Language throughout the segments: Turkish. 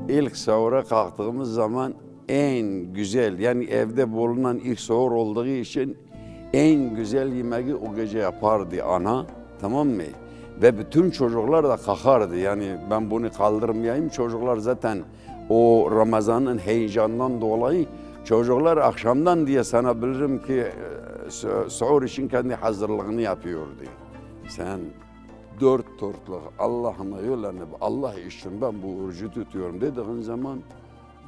İlk sahura kalktığımız zaman en güzel, yani evde bulunan ilk sahur olduğu için en güzel yemeği o gece yapardı ana, tamam mı? Ve bütün çocuklar da kalkardı. Yani ben bunu kaldırmayayım, çocuklar zaten o Ramazan'ın heyecanından dolayı çocuklar akşamdan diye sana bilirim ki sahur için kendi hazırlığını yapıyordu. Sen dört tortluk Allah'ıma yönlenip Allah için ben bu orucu tutuyorum dediğin zaman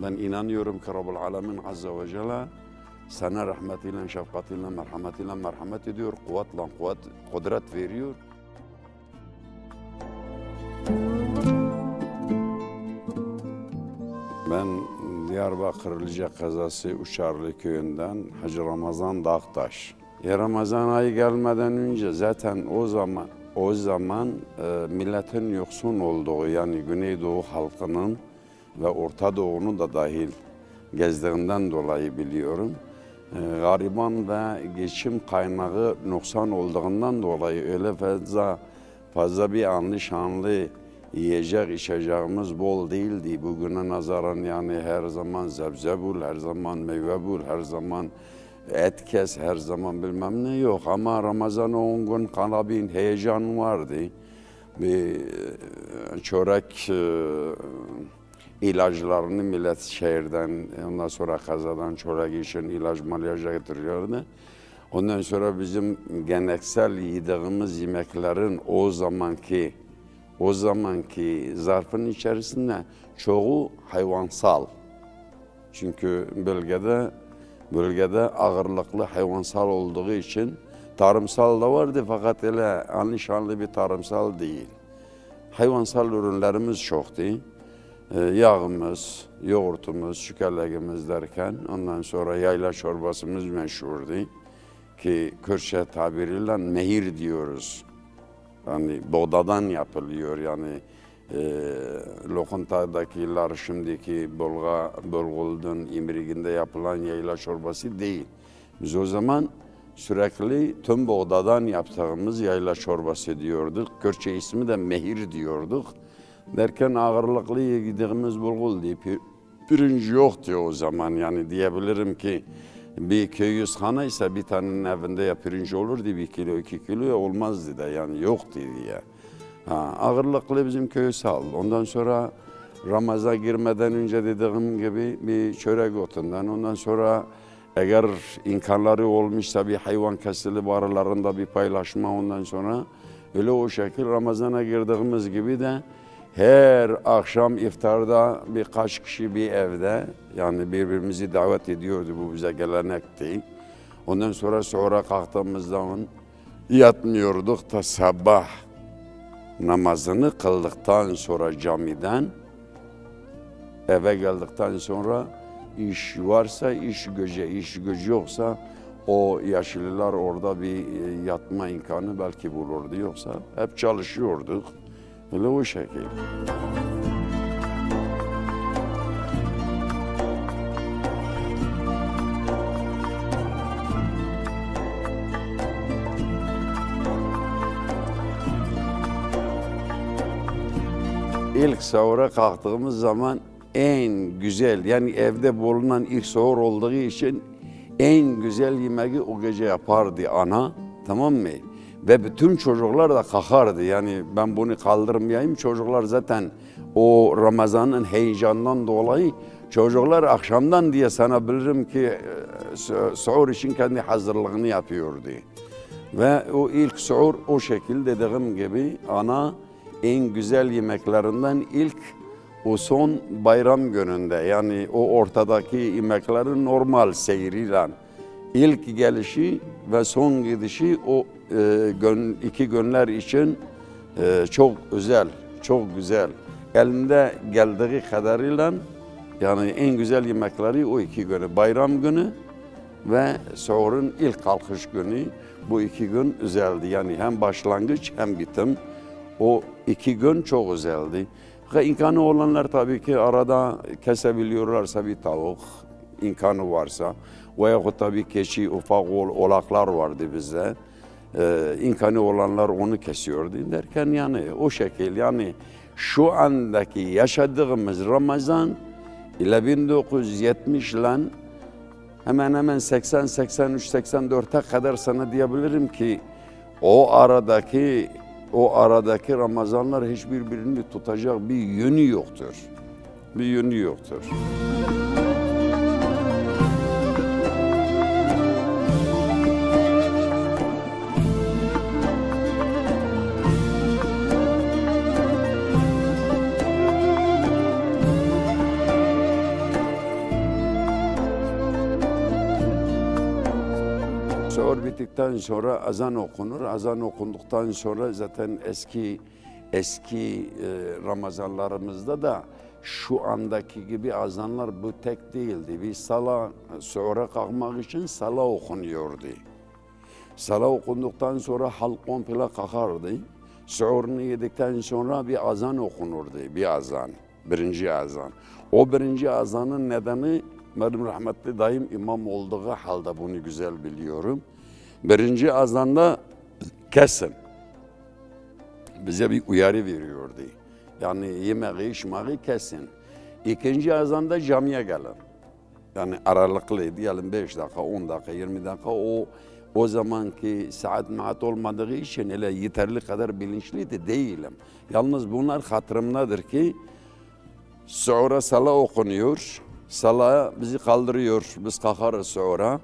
ben inanıyorum ki Rabbul Alemin Azze ve Celle sana rahmetiyle, şefkatiyle, merhametiyle merhamet ediyor, kudret veriyor. Ben Diyarbakır Lice Kazası Uçarlı köyünden Hacı Ramazan Dağtaş. Ramazan ayı gelmeden önce zaten o zaman milletin yoksun olduğu, yani Güneydoğu halkının ve Orta Doğu'nu da dahil gezdiğinden dolayı biliyorum. Gariban ve geçim kaynağı noksan olduğundan dolayı öyle fazla bir anlı şanlı yiyecek içeceğimiz bol değildi. Bugüne nazaran yani her zaman zebze bul, her zaman meyve bul, her zaman et kes, her zaman bilmem ne yok. Ama Ramazan 10 gün kanabin heyecan vardı. Bir çörek ilaçlarını millet şehirden, ondan sonra kazadan çörek için ilaç malyaja getiriyordu. Ondan sonra bizim geleneksel yediğimiz yemeklerin o zamanki zarfın içerisinde çoğu hayvansal. Çünkü bölgede ağırlıklı hayvansal olduğu için tarımsal da vardı fakat öyle anlaşılır bir tarımsal değil. Hayvansal ürünlerimiz çoktu. Yağımız, yoğurtumuz, şükerlegimiz derken ondan sonra yayla çorbasımız meşhurdu. Ki Kürtçe tabiriyle mehir diyoruz. Yani buğdadan yapılıyor yani lokantadakiler şimdiki Bulgur'un İmrik'inde yapılan yayla çorbası değil. Biz o zaman sürekli tüm buğdadan yaptığımız yayla çorbası diyorduk. Kürtçe ismi de mehir diyorduk. Derken ağırlıklı yediğimiz bulgur diye pirinç yoktu o zaman, yani diyebilirim ki bir köy yüzhane ise bir tanenin evinde ya pirinç olurdu, 1 kilo 2 kilo olmazdı da, yani yoktu diye. Ağırlıklı bizim köy sağ. Ondan sonra Ramazan'a girmeden önce dediğim gibi bir çörek otundan, ondan sonra eğer imkanları olmuşsa bir hayvan kesilip aralarında bir paylaşma, ondan sonra öyle o şekil Ramazan'a girdiğimiz gibi de her akşam iftarda birkaç kişi bir evde, yani birbirimizi davet ediyordu, bu bize gelenekti. Ondan sonra kalktığımız zaman yatmıyorduk da sabah namazını kıldıktan sonra camiden eve geldikten sonra iş varsa iş gücü yoksa o yaşlılar orada bir yatma imkanı belki bulurdu, yoksa hep çalışıyorduk. Öyle o şekil. İlk sahura kalktığımız zaman en güzel, yani evde bulunan ilk sahur olduğu için en güzel yemeği o gece yapardı ana, tamam mı? Ve bütün çocuklar da kalkardı. Yani ben bunu kaldırmayayım, çocuklar zaten o Ramazan'ın heyecanından dolayı çocuklar akşamdan diye sana bilirim ki sahur için kendi hazırlığını yapıyordu. Ve o ilk sahur o şekilde dediğim gibi ana en güzel yemeklerinden ilk o son bayram gününde, yani o ortadaki yemeklerin normal seyriyle ilk gelişi ve son gidişi o 2 günler için çok özel, çok güzel. Elinde geldiği kadarıyla yani en güzel yemekleri o 2 günü, bayram günü ve sahurun ilk kalkış günü, bu 2 gün özeldi. Yani hem başlangıç hem bitim O 2 gün çok özeldi. İmkanı olanlar tabii ki arada kesebiliyorlarsa bir tavuk, imkanı varsa. Veyahut tabii keçi, ufak oğlaklar vardı bizde. İmkanı olanlar onu kesiyordu derken yani o şekil yani şu andaki yaşadığımız Ramazan ile 1970 ile hemen hemen 80, 83, 84'e kadar sana diyebilirim ki o aradaki Ramazanlar hiçbirbirini tutacak bir yönü yoktur. Bir yönü yoktur. Sahur bittikten sonra azan okunur. Azan okunduktan sonra zaten eski Ramazanlarımızda da şu andaki gibi azanlar bu tek değildi. Bir sahura kalkmak için sala okunuyordu. Sala okunduktan sonra halk komple kalkardı. Sahurunu yedikten sonra bir azan okunurdu. Bir azan, birinci azan. O birinci azanın nedeni benim rahmetli dayım imam olduğu halde bunu güzel biliyorum. Birinci azanda kesin. Bize bir uyarı veriyordu. Yani yemeği, içmeyi kesin. İkinci azanda camiye gelin. Yani aralıklı diyelim 5 dakika, 10 dakika, 20 dakika o zamanki saat olmadığı için öyle yeterli kadar bilinçli de değilim. Yalnız bunlar hatırımdadır ki sonra sala okunuyor. Sala bizi kaldırıyor, biz kalkarız sonra.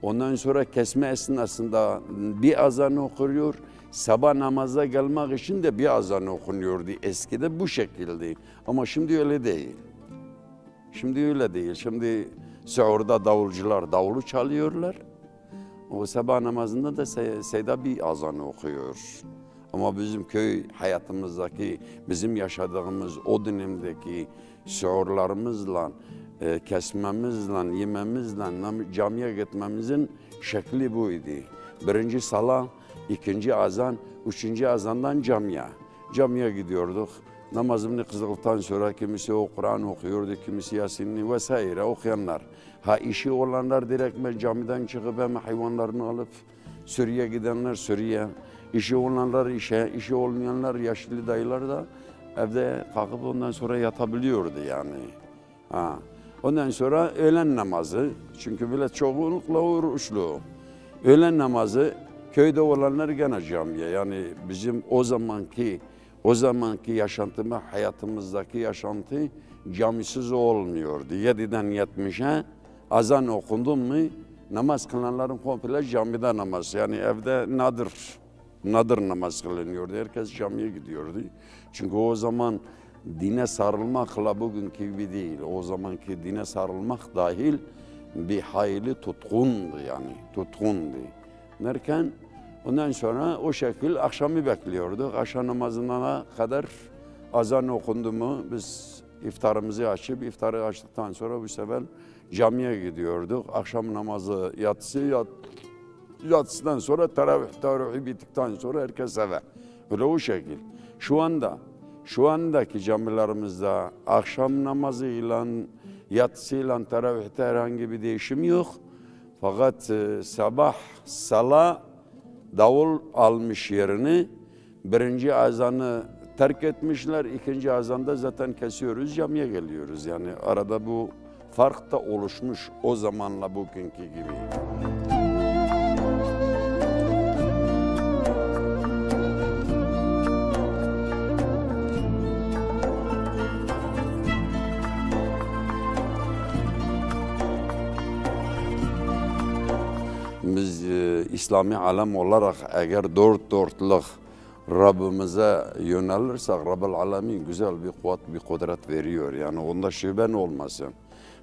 Ondan sonra kesme esnasında bir azan okuyor. Sabah namaza gelmek için de bir azan okunuyordu. Eskide bu şekilde. Ama şimdi öyle değil. Şimdi öyle değil. Şimdi sahurda davulcular davulu çalıyorlar. O sabah namazında da Seyda bir azan okuyor. Ama bizim köy hayatımızdaki, bizim yaşadığımız o dönemdeki sahurlarımızla, kesmemizle, yememizle camiye gitmemizin şekli buydu. Birinci sala, ikinci azan, üçüncü azandan camiye. Camiye gidiyorduk. Namazını kıldıktan sonra kimisi o Kur'an okuyordu, kimisi Yasin'i vesaire okuyanlar. Ha işi olanlar direkt camiden çıkıp hem hayvanlarını alıp Suriye gidenler Suriye. İşi olanlar işi olmayanlar yaşlı dayılar da evde kalkıp ondan sonra yatabiliyordu yani. Ha. Ondan sonra öğlen namazı, çünkü millet çoğunlukla oruçlu. Öğlen namazı köyde olanlar gene camiye. Yani bizim o zamanki yaşantımız, hayatımızdaki yaşantı camisiz olmuyordu. 7'den 70'e azan okundu mu namaz kılanların komple camide namaz. Yani evde nadir namaz kılınıyordu. Herkes camiye gidiyordu. Çünkü o zaman dine sarılmakla bugünkü gibi değil. O zamanki dine sarılmak dahil bir hayli tutkundu yani. Tutkundu. Derken ondan sonra o şekil akşamı bekliyorduk. Akşam namazına kadar azan okundu mu biz iftarımızı açıp iftarı açtıktan sonra bu sefer camiye gidiyorduk. Akşam namazı yatsıdan sonra teravih bittikten sonra herkes eve. Öyle o şekil. Şu andaki camilerimizde akşam namazıyla, yatsıyla, teravihte herhangi bir değişim yok. Fakat sabah sala davul almış yerini, birinci azanı terk etmişler, ikinci azanda zaten kesiyoruz, camiye geliyoruz. Yani arada bu fark da oluşmuş o zamanla bugünkü gibi. Biz İslami alem olarak eğer dörtlük Rabbimize yönelirsek Rabbel Alemin güzel bir kuvvet, bir kudret veriyor. Yani onda şüphen olmasın.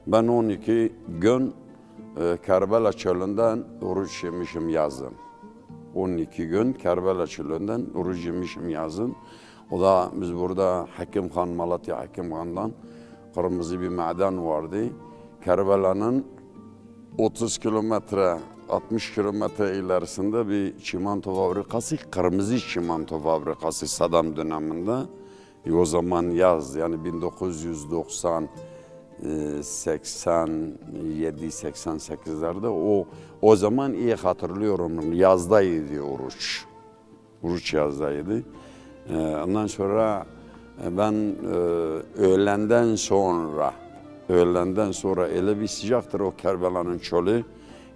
Ben 12 gün Kerbela çölünden oruç yemişim yazın. 12 gün Kerbela çölünden oruç yemişim yazın. O da biz burada Hakim Han, Malatya Hakim Han'dan kırmızı bir maden vardı. Kerbela'nın 30 kilometre 60 kilometre ilerisinde bir çimento fabrikası, kırmızı çimento fabrikası Saddam döneminde. O zaman yaz, yani 1990 87-88'lerde o zaman iyi hatırlıyorum, yazdaydı oruç. Oruç yazdaydı. Ondan sonra ben öğlenden sonra öyle bir sıcaktır o Kerbela'nın çölü.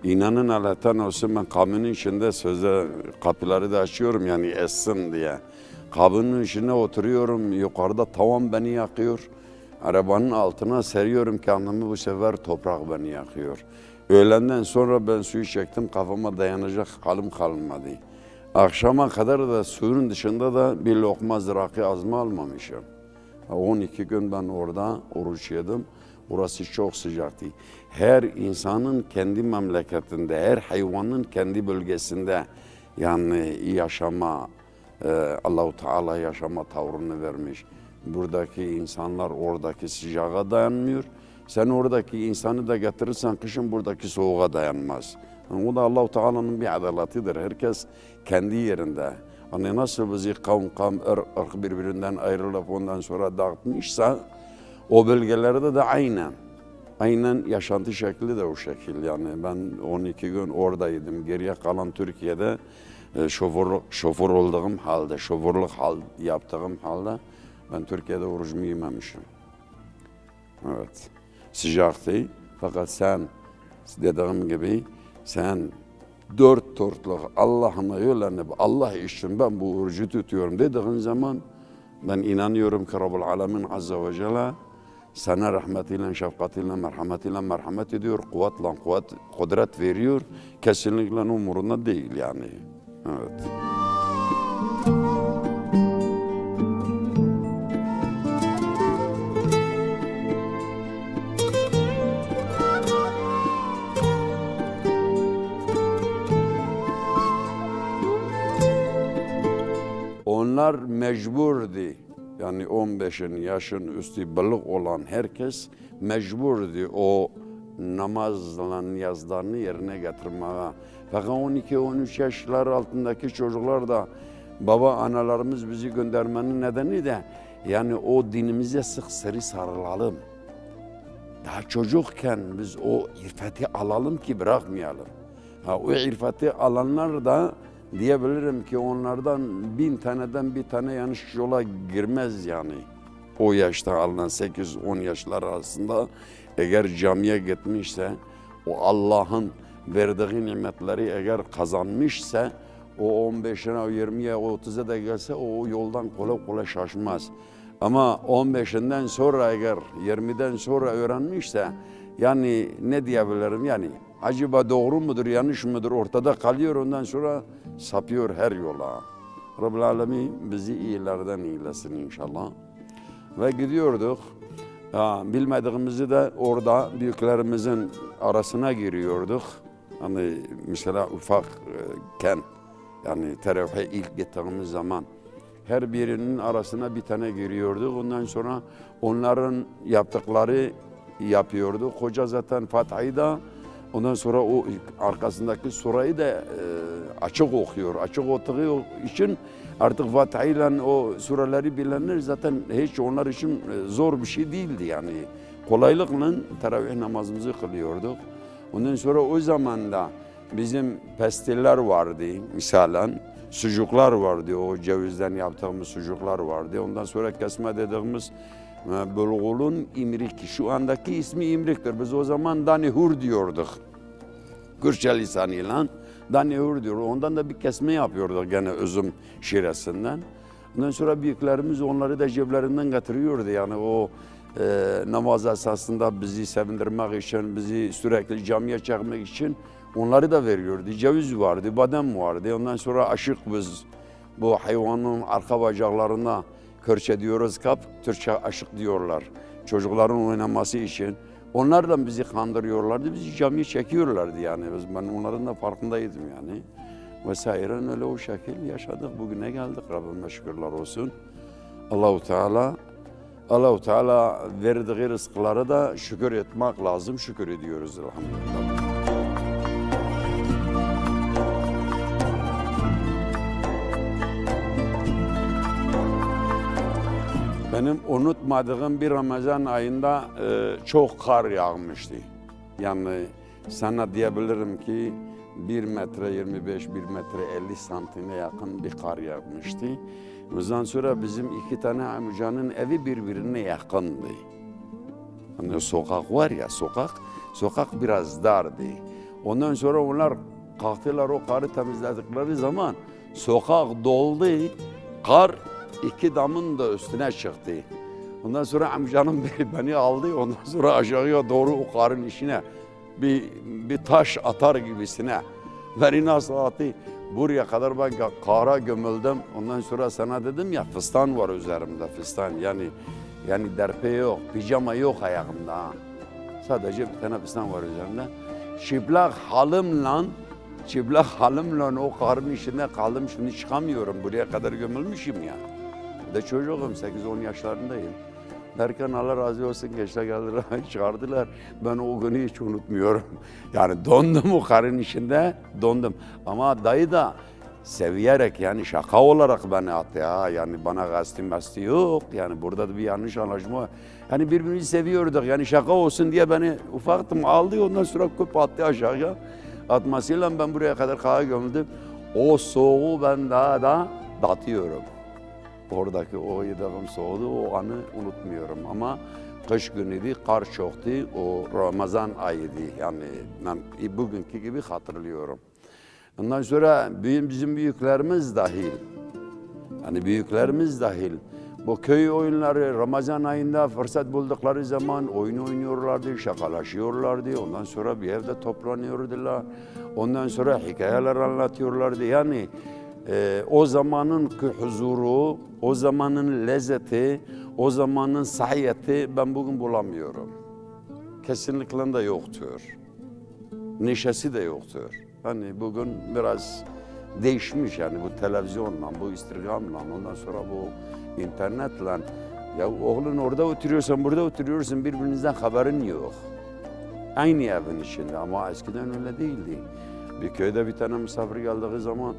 İnanın Allah'tan olsun, ben kabinin içinde sözde kapıları da açıyorum yani essin diye. Kabinin içine oturuyorum, yukarıda tavan beni yakıyor. Arabanın altına seriyorum kendimi, bu sefer toprak beni yakıyor. Öğlenden sonra ben suyu çektim, kafama dayanacak halim kalmadı. Akşama kadar da suyun dışında da bir lokma zıraki azma almamışım. 12 gün ben orada oruç yedim. Orası çok sıcaktı. Her insanın kendi memleketinde, her hayvanın kendi bölgesinde yani yaşama, Allah-u Teala yaşama tavrını vermiş. Buradaki insanlar oradaki sıcağa dayanmıyor. Sen oradaki insanı da getirirsen kışın buradaki soğuğa dayanmaz. Yani o da Allah-u Teala'nın bir adaletidir. Herkes kendi yerinde. Hani nasıl bizi kavim ırk birbirinden ayrılıp ondan sonra dağıtmışsa o bölgelerde de aynen yaşantı şekli de o şekil. Yani ben 12 gün oradaydım. Geriye kalan Türkiye'de şoför olduğum halde, şoförlük yaptığım halde ben Türkiye'de orucumu yememişim. Evet, sıcaktı. Fakat sen dediğim gibi sen dört Allah'ına yönlenip Allah için ben bu orucu tutuyorum dediğin zaman ben inanıyorum ki Rabbul Alemin Azze ve Celle sana rahmetiyle, şefkatiyle, merhametiyle merhamet ediyor, kudret veriyor. Kesinlikle umurunda değil yani. Evet. Onlar mecburdu. Yani 15'in yaşın üstü balık olan herkes mecburdu o namazla niyazlarını yerine getirmeye. Fakat 12-13 yaşlar altındaki çocuklar da baba analarımız bizi göndermenin nedeni de yani o dinimize sık sıkı sarılalım. Daha çocukken biz o irfeti alalım ki bırakmayalım. O irfeti alanlar da diyebilirim ki onlardan 1000 taneden bir tane yanlış yola girmez yani. O yaşta alınan 8-10 yaşlar arasında eğer camiye gitmişse, o Allah'ın verdiği nimetleri eğer kazanmışsa, o 15'ine, 20'ye, 30'a da gelse o yoldan kolay kolay şaşmaz. Ama 15'inden sonra eğer 20'den sonra öğrenmişse, yani ne diyebilirim yani, acaba doğru mudur, yanlış mıdır ortada kalıyor, ondan sonra sapıyor her yola. Rabbul Alemin bizi iyilerden iyilesin inşallah. Ve gidiyorduk, bilmediğimizi de orada büyüklerimizin arasına giriyorduk. Hani mesela ufakken, yani teravihe ilk gittiğimiz zaman her birinin arasına bir tane giriyorduk. Ondan sonra onların yaptıkları yapıyorduk. Hoca zaten Fatiha'yı da ondan sonra o arkasındaki surayı da açık okuyor. Açık okuduğu için artık Fatiha ile o sureleri bilenler zaten hiç onlar için zor bir şey değildi yani. Kolaylıkla teravih namazımızı kılıyorduk. Ondan sonra o zaman da bizim pestiller vardı misalen. Sucuklar vardı, o cevizden yaptığımız sucuklar vardı. Ondan sonra kesme dediğimiz bulgurun imrik, şu andaki ismi imriktir. Biz o zaman danihur diyorduk. Kürtçe lisanıyla danihur diyoruz. Ondan da bir kesme yapıyorduk gene üzüm şiresinden. Ondan sonra büyüklerimiz onları da ceplerinden getiriyordu. Yani o namaz esasında bizi sevindirmek için, bizi sürekli camiye çekmek için onları da veriyordu. Ceviz vardı, badem vardı. Ondan sonra aşık biz bu hayvanın arka bacaklarına Kürtçe diyoruz Türkçe aşık diyorlar. Çocukların oynaması için. Onlarla bizi kandırıyorlardı, bizi camiye çekiyorlardı yani. Ben onların da farkındaydım yani. Vesaire öyle o şekil yaşadık. Bugüne geldik, Rabbime şükürler olsun. Allah-u Teala verdiği rızıklara da şükür etmek lazım. Şükür ediyoruz elhamdülillah. Benim unutmadığım bir Ramazan ayında çok kar yağmıştı. Yani sana diyebilirim ki 1 metre 25, 1 metre 50 santime yakın bir kar yağmıştı. Ondan sonra bizim 2 tane amcanın evi birbirine yakındı. Hani sokak var ya, sokak biraz dardı. Ondan sonra onlar kalktılar, o karı temizledikleri zaman sokak doldu, kar 2 damın da üstüne çıktı. Ondan sonra amcanım beni aldı, ondan sonra aşağıya doğru o karın içine bir taş atar gibisine beni nasıl attı. Buraya kadar ben kara gömüldüm. Ondan sonra sana dedim ya, fıstan var üzerimde, fıstan. Yani derpe yok, pijama yok ayağımda. Sadece bir tane fıstan var üzerimde. Çıplak halımla o karın içinde kaldım. Şimdi çıkamıyorum. Buraya kadar gömülmüşüm ya. Bir de çocuğum, 8-10 yaşlarındayım. Derken Allah razı olsun, gençler geldiler, çıkardılar. Ben o günü hiç unutmuyorum. Yani dondum o karın içinde, dondum. Ama dayı da seviyerek, yani şaka olarak beni attı ya. Yani bana gazete yok. Yani burada da bir yanlış anlaşma. Yani birbirimizi seviyorduk. Yani şaka olsun diye beni ufaktım aldı. Ondan sonra küp attı aşağıya. Atmasıyla ben buraya kadar kaya gömüldüm. O soğuğu ben daha da datıyorum. Oradaki o yediğim soğuğu, o anı unutmuyorum. Ama kış günüydü, kar çoktu. O Ramazan ayıydı. Yani ben bugünkü gibi hatırlıyorum. Ondan sonra bizim büyüklerimiz dahil, hani büyüklerimiz dahil, bu köy oyunları Ramazan ayında fırsat buldukları zaman oyun oynuyorlardı, şakalaşıyorlardı. Ondan sonra bir evde toplanıyordular. Ondan sonra hikayeler anlatıyorlardı. Yani o zamanın huzuru, o zamanın lezzeti, o zamanın sahiyeti ben bugün bulamıyorum. Kesinlikle de yoktur. Neşesi de yoktur. Hani bugün biraz değişmiş, yani bu televizyonla, bu istirgamla, ondan sonra bu internetle. Ya oğlun orada oturuyorsan, burada oturuyorsun, birbirinizden haberin yok. Aynı evin içinde, ama eskiden öyle değildi. Bir köyde bir tane misafir geldiği zaman,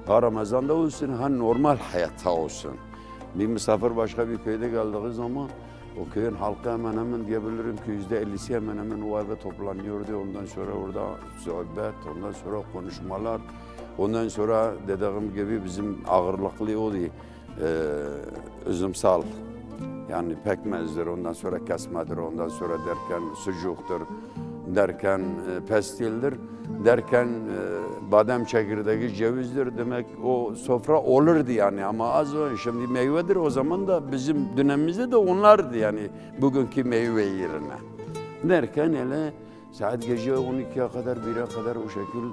ha Ramazan'da olsun, ha normal hayatta olsun. Bir misafir başka bir köyde geldiği zaman, o köyün halkı hemen diyebilirim ki %50'si hemen o eve toplanıyordu. Ondan sonra orada sohbet, ondan sonra konuşmalar. Ondan sonra dediğim gibi bizim ağırlıklı oldu. Üzümsal, yani pekmezdir, ondan sonra kesmedir, ondan sonra derken sucuktur, derken pestildir, derken badem çekirdeği, cevizdir, demek o sofra olurdu yani. Ama az o, şimdi meyvedir, o zaman da bizim dönemimizde de onlardı yani, bugünkü meyve yerine. Derken hele saat gece 12'ye kadar, 1'e kadar o şekil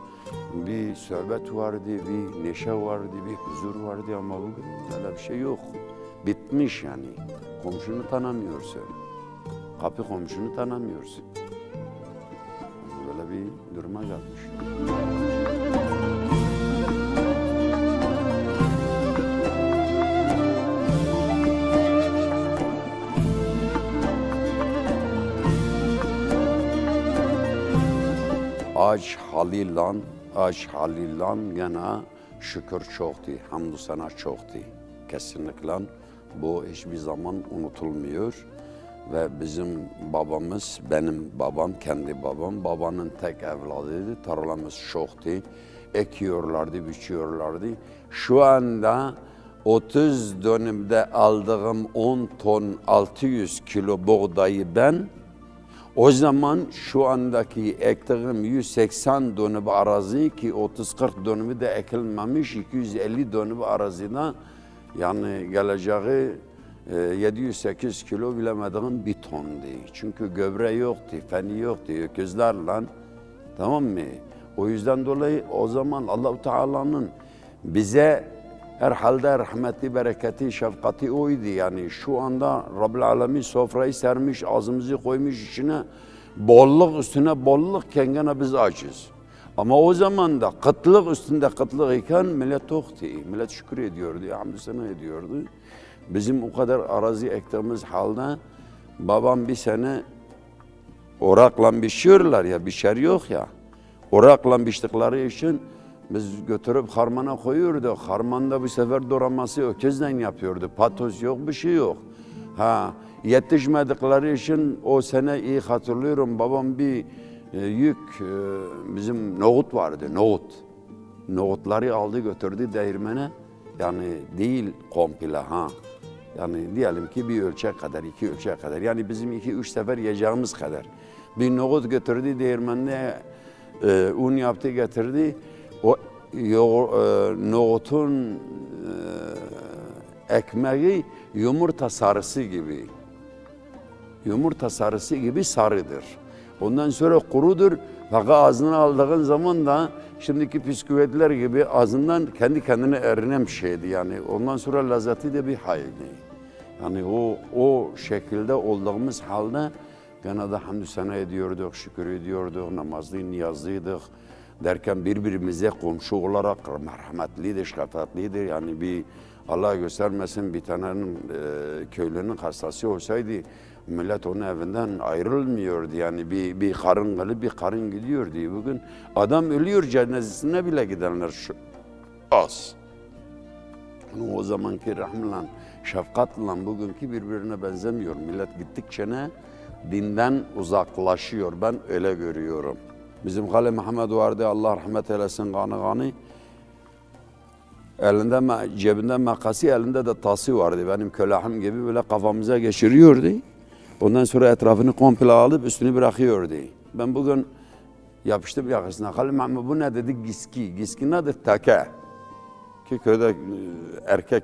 bir sohbet vardı, bir neşe vardı, bir huzur vardı, ama bugün öyle bir şey yok. Bitmiş yani. Komşunu tanımıyorsun. Kapı komşunu tanımıyorsun. Böyle bir duruma gelmiş. Aç halillan gene şükür çoktu, hamdü sana çoktu. Kesinlikle bu hiçbir zaman unutulmuyor. Ve bizim babamız, benim babam, kendi babam, babanın tek evladıydı. Tarlamız çoktu, ekiyorlardı, biçiyorlardı. Şu anda 30 dönümde aldığım 10 ton 600 kilo buğdayı ben, o zaman şu andaki ektiğim 180 dönüm arazi, ki 30-40 dönümü de ekilmemiş, 250 dönüm araziden, yani geleceği 708 kilo bilemediğim bir tondu. Çünkü gübre yoktu, feni yoktu, öküzlerle, tamam mı? O yüzden dolayı o zaman Allah-u Teala'nın bize herhalde rahmeti, bereketi, şefkati oydu. Yani şu anda Rabbül Alemin sofrayı sermiş, ağzımızı koymuş içine, bolluk üstüne bollukken gene biz açız. Ama o zaman da kıtlık üstünde kıtlık iken millet toktu, millet şükür ediyordu, hamdü sana ediyordu. Bizim o kadar arazi ektiğimiz halde babam bir sene orakla biçiyorlar ya, biçer yok ya. Orakla biçtikleri için biz götürüp harmana koyuyorduk. Harmanda bu sefer doğraması ökezden yapıyordu. Patos yok, bir şey yok. Ha, yetişmedikleri için o sene iyi hatırlıyorum, babam bir yük, bizim nohut vardı, nohut. Nohutları aldı götürdü değirmene, yani değil komple ha. Yani diyelim ki bir ölçek kadar, iki ölçek kadar, yani bizim 2-3 sefer yiyeceğimiz kadar. Bir nohut götürdü değirmenine, un yaptı getirdi. O nohutun ekmeği yumurta sarısı gibi. Yumurta sarısı gibi sarıdır. Ondan sonra kurudur. Fakat ağzına aldığın zaman da şimdiki bisküvitler gibi ağzından kendi kendine erinen bir şeydi. Yani ondan sonra lezzeti de bir hayli. Yani o şekilde olduğumuz halde gene de hamdü sena ediyorduk, şükür ediyorduk, namazlı, niyazlıydık. Derken birbirimize komşu olarak merhametliydi, şefkatliydi. Yani bir Allah göstermesin bir tanenin köylünün hastası olsaydı millet onun evinden ayrılmıyordu. Yani bir karın gelip bir karın gidiyordu. Bugün adam ölüyor, cenazesine bile gidenler az. Yani o zamanki rahmetle, şefkatle bugünkü birbirine benzemiyor. Millet gittikçe ne? Dinden uzaklaşıyor. Ben öyle görüyorum. Bizim Halil Muhammed vardı, Allah rahmet eylesin, kanı. Elinde, cebinde makası, elinde de tası vardı. Benim külahım gibi böyle kafamıza geçiriyordu. Ondan sonra etrafını komple alıp üstünü bırakıyordu. Ben bugün yapıştım yakasına. Halil Muhammed bu ne dedi? Giski. Giski nedir? Take. Ki köyde erkek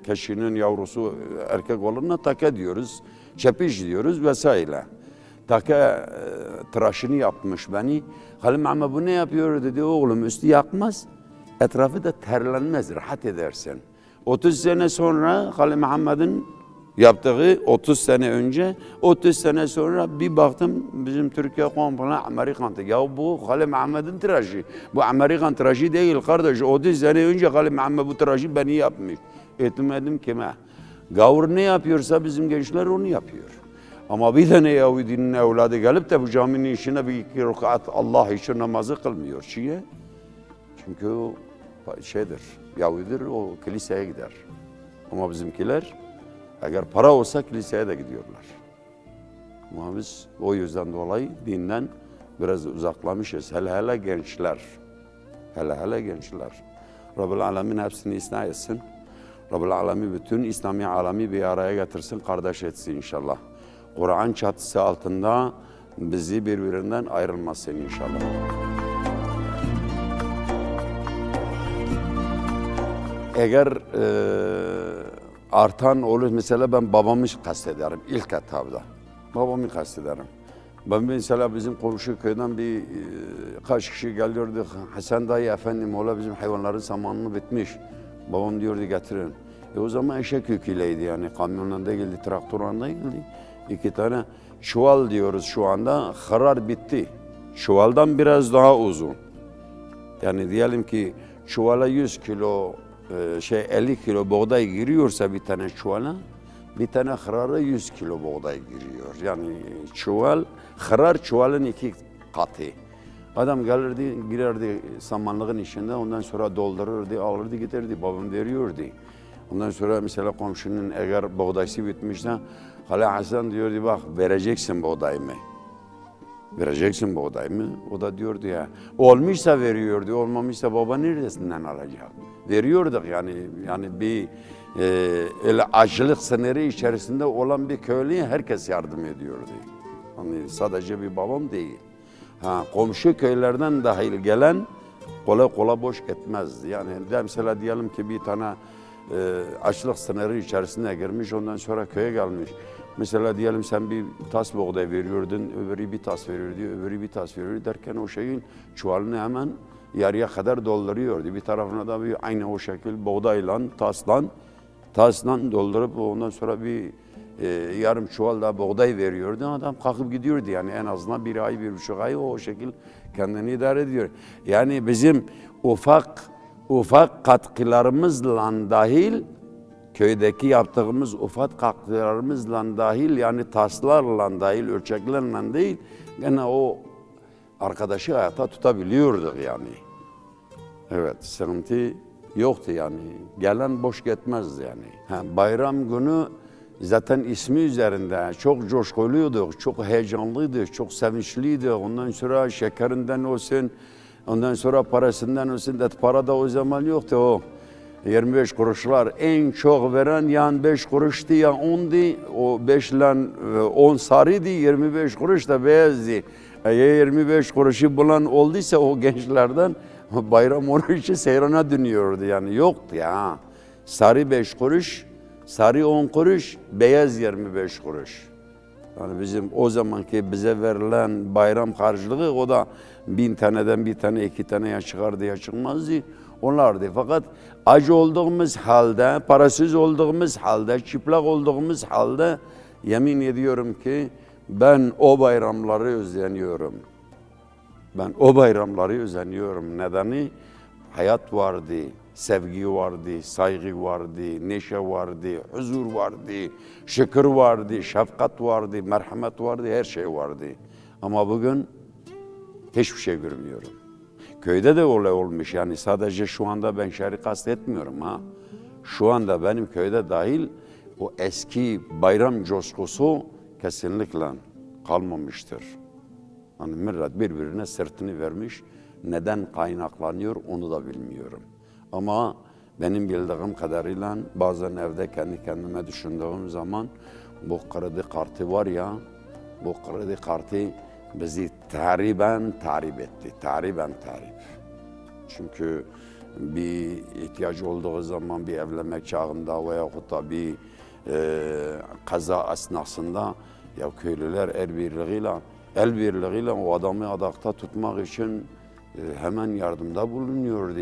keşinin yavrusu erkek oluruna take diyoruz. Çepiş diyoruz vesaire. Take tıraşını yapmış beni. Halil Muhammed bu ne yapıyor dedi. Oğlum üstü yakmaz. Etrafı da terlenmez, rahat edersin. 30 sene sonra Halil Muhammed'in yaptığı 30 sene önce, 30 sene sonra bir baktım bizim Türkiye komple Amerikan'da. Ya bu Halil Muhammed'in tıraşı. Bu Amerikan tıraşı değil kardeş. 30 sene önce Halil Muhammed bu tıraşı beni yapmış. Etmedim kime? Gavur ne yapıyorsa bizim gençler onu yapıyor. Ama bir tane Yahudinin evladı gelip de bu caminin içine bir iki rekat Allah için namazı kılmıyor. Şiye? Çünkü o şeydir, Yahudidir, o kiliseye gider. Ama bizimkiler, eğer para olsa kiliseye de gidiyorlar. Ama biz o yüzden dolayı dinden biraz uzaklamışız. Hele gençler. Hele gençler. Rabbul Alemin hepsini ıslah etsin. Rabbul Alemin bütün İslami alemi bir araya getirsin, kardeş etsin inşallah. Kur'an çatısı altında bizi birbirinden ayrılmasın inşallah. Eğer artan olur, mesela ben babamı kastederim ilk etapta. Babamı kastederim. Ben mesela bizim komşu köyden bir kaç kişi geliyordu. Hasan dayı efendim ola bizim hayvanların zamanını bitmiş. Babam diyordu getirin. O zaman eşek yüküyleydi yani kamyonla değildi, traktörle değildi. 2 tane çuval diyoruz şu anda, karar bitti. Çuvaldan biraz daha uzun. Yani diyelim ki çuvala 100 kilo 50 kilo buğday giriyorsa bir tane çuvala, bir tane hırara 100 kilo buğday giriyor. Yani çuval, hırar çuvalın 2 katı. Adam gelirdi, girerdi samanlığın içinde, ondan sonra doldururdu, alırdı, giderdi, babam veriyordu. Ondan sonra mesela komşunun eğer buğdaysı bitmişse, Halil Hasan diyordu, bak vereceksin buğdayımı. Vereceksin buğdayımı. O da diyordu ya, olmuşsa veriyordu, olmamışsa baba neresinden alacak? Veriyorduk yani bir öyle açlık sınırı içerisinde olan bir köylüye herkes yardım ediyordu. Yani sadece bir babam değil. Komşu köylerden dahil gelen kolay boş etmezdi. Yani mesela diyelim ki bir tane açlık sınırı içerisine girmiş, ondan sonra köye gelmiş. Mesela diyelim sen bir tas buğday veriyordun, öbürü bir tas veriyordu, öbürü bir tas veriyordu derken o şeyin çuvalını hemen yarıya kadar dolduruyordu. Bir tarafına da bir aynı o şekil buğdayla, tasla doldurup ondan sonra bir yarım çuval da buğday veriyordu. Adam kalkıp gidiyordu yani en azından 1 ay, 1,5 ay o şekil kendini idare ediyor. Yani bizim ufak katkılarımızla dahil, köydeki yaptığımız ufak katkılarımızla dahil, yani taslarla dahil, ölçeklerle değil, gene o arkadaşı hayata tutabiliyorduk yani. Evet, sıkıntı yoktu yani. Gelen boş gitmezdi yani. Bayram günü Zaten ismi üzerinde çok coşkuluyorduk, çok heyecanlıydık, çok sevinçliydik. Ondan sonra şekerinden olsun, ondan sonra parasından olsun. Para da o zaman yoktu o. 25 kuruşlar en çok veren yan 5 kuruştu ya 10'di. O 5 ile 10 sarıydı, 25 kuruş da beyazdı. Eğer 25 kuruşu bulan olduysa o gençlerden bayram onun için seyrana dönüyordu yani yoktu ya. Sarı 5 kuruş, sarı 10 kuruş, beyaz 25 kuruş. Yani bizim o zamanki bize verilen bayram harcılığı o da 1000 taneden bir tane 2 taneye çıkardı ya çıkmazdı. Onlardı. Fakat acı olduğumuz halde, parasız olduğumuz halde, çıplak olduğumuz halde yemin ediyorum ki ben o bayramları özleniyorum. Ben o bayramları özleniyorum. Nedeni hayat vardı, sevgi vardı, saygı vardı, neşe vardı, huzur vardı, şükür vardı, şefkat vardı, merhamet vardı, her şey vardı. Ama bugün hiçbir şey görmüyorum. Köyde de öyle olmuş yani sadece şu anda ben şehri kastetmiyorum ha. Şu anda benim köyde dahil o eski bayram coşkusu kesinlikle kalmamıştır. Hani millet birbirine sırtını vermiş. Neden kaynaklanıyor onu da bilmiyorum. Ama benim bildiğim kadarıyla bazen evde kendi kendime düşündüğüm zaman bu kredi kartı var ya, bu kredi kartı bizi tariben tahrip etti. Tariben tahrip. Çünkü bir ihtiyacı olduğu zaman bir evlenmek çağında veyahut da bir kaza esnasında ya köylüler el birliğiyle o adamı adakta tutmak için hemen yardımda bulunuyordu.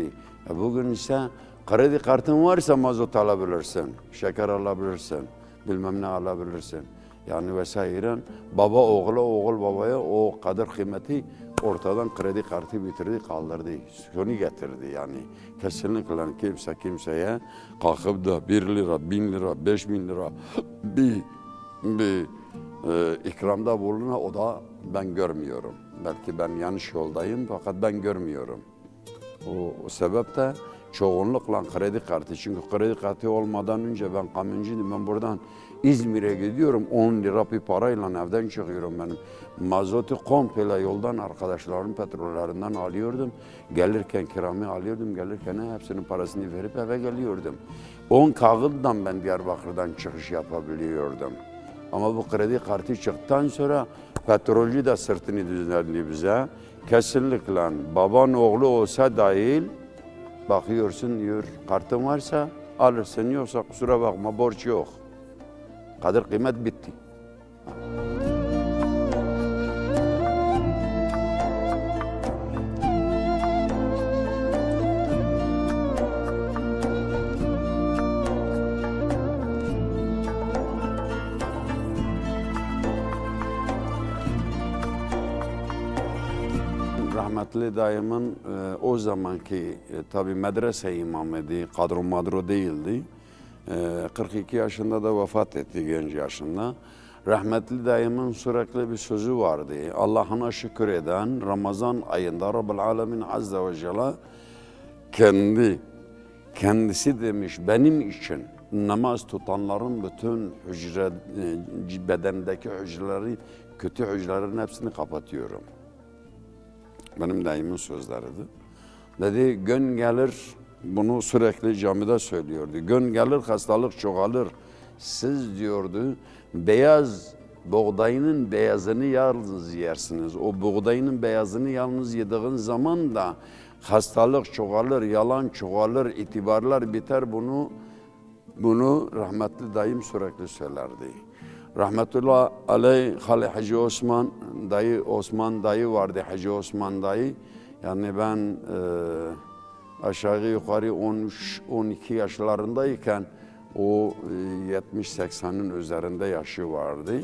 Bugün ise kredi kartın varsa mazot alabilirsin, şeker alabilirsin, bilmem ne alabilirsin. Yani vesaire baba oğula, oğul babaya o kadar kıymeti ortadan kredi kartı bitirdi, kaldırdı. Sonu getirdi yani. Kesinlikle kimse kimseye kalkıp da 1 lira, 1000 lira, 5000 lira bir ikramda buluna o da ben görmüyorum. Belki ben yanlış yoldayım fakat ben görmüyorum. O sebeple çoğunlukla kredi kartı. Çünkü kredi kartı olmadan önce ben kamyoncuydum. Ben buradan İzmir'e gidiyorum. 10 lira bir parayla evden çıkıyorum benim. Mazotu komple yoldan arkadaşlarım petrollerinden alıyordum. Gelirken kiramı alıyordum. Gelirken hepsinin parasını verip eve geliyordum. 10 kağıttan ben Diyarbakır'dan çıkış yapabiliyordum. Ama bu kredi kartı çıktıktan sonra petrolcü de sırtını düzenledi bize. Kesinlikle baban oğlu olsa dahil bakıyorsun diyor kartın varsa alırsın yoksa kusura bakma borç yok. Kadir kıymet bitti. Rahmetli dayımın o zamanki tabi medrese imamıydı, kadro madro değildi. 42 yaşında da vefat etti genç yaşında. Rahmetli dayımın sürekli bir sözü vardı. Allah'ına şükür eden Ramazan ayında Rabbul Alemin Azze ve Celle kendisi demiş benim için namaz tutanların bütün bedendeki hücreleri, kötü hücrelerin hepsini kapatıyorum. Benim dayımın sözleridir. Dedi gün gelir, bunu sürekli camide söylüyordu. Gün gelir hastalık çoğalır. Siz diyordu beyaz buğdayının beyazını yalnız yersiniz. O buğdayının beyazını yalnız yediğiniz zaman da hastalık çoğalır, yalan çoğalır, itibarlar biter. Bunu rahmetli dayım sürekli söylerdi. Rahmetullah aleyh Hacı Osman dayı vardı, Hacı Osman dayı. Yani ben aşağı yukarı 13-12 yaşlarındayken o 70-80'in üzerinde yaşı vardı.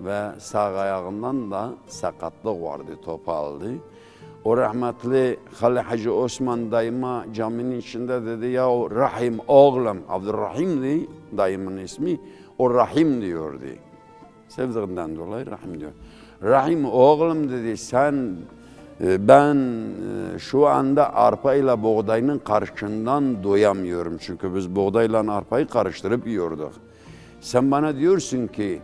Ve sağ ayağından da sakatlık vardı, topaldı. O rahmetli Hacı Osman dayıma caminin içinde dedi ya Rahim oğlum, Abdurrahim'di dayımın ismi, o Rahim diyordu. Sevdiğinden dolayı Rahim diyor. Rahim oğlum dedi ben şu anda arpa ile buğdayının karışından doyamıyorum. Çünkü biz buğdayla arpayı karıştırıp yiyorduk. Sen bana diyorsun ki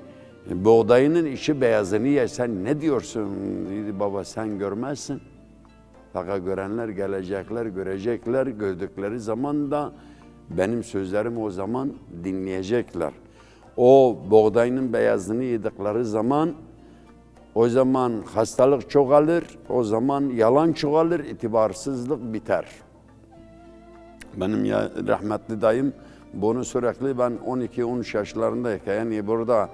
buğdayının içi beyazını ye, sen ne diyorsun? Dedi, baba sen görmezsin. Fakat görenler gelecekler, görecekler, gördükleri zaman da benim sözlerimi o zaman dinleyecekler. O buğdayının beyazını yedikleri zaman, o zaman hastalık çoğalır, o zaman yalan çoğalır, itibarsızlık biter. Benim ya rahmetli dayım bunu sürekli ben 12-13 yaşlarındayken, yani burada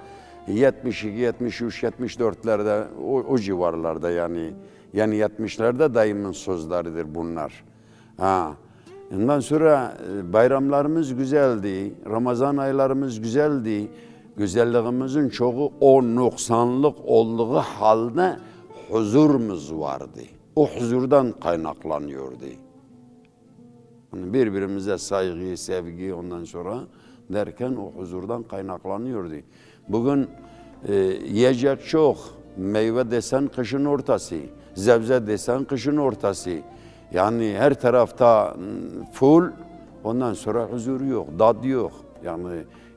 72, 73, 74'lerde o civarlarda yani 70'lerde dayımın sözleridir bunlar. Ondan sonra bayramlarımız güzeldi, Ramazan aylarımız güzeldi. Güzelliğimizin çoğu o noksanlık olduğu halde huzurumuz vardı. O huzurdan kaynaklanıyordu. Yani birbirimize saygı, sevgi ondan sonra derken o huzurdan kaynaklanıyordu. Bugün yiyecek çok, meyve desen kışın ortası, zebze desen kışın ortası. Yani her tarafta full, ondan sonra huzur yok, tat yok.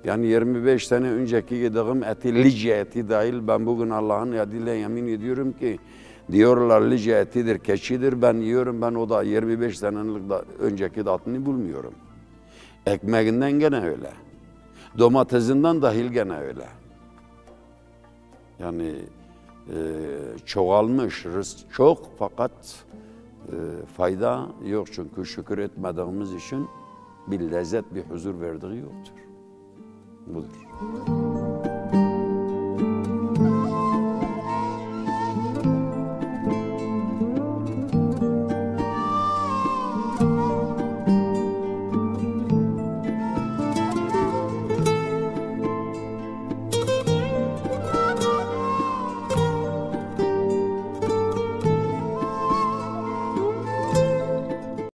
Yani 25 sene önceki yediğim eti, Lice eti dahil, ben bugün Allah'ın adıyla yemin ediyorum ki, diyorlar Lice etidir, keçidir, ben yiyorum, ben o da 25 senelik önceki tatını bulmuyorum. Ekmeğinden gene öyle. Domatesinden dahil gene öyle. Yani çoğalmış, rızk çok fakat fayda yok, çünkü şükür etmediğimiz için bir lezzet, bir huzur verdiği yoktur. Budur.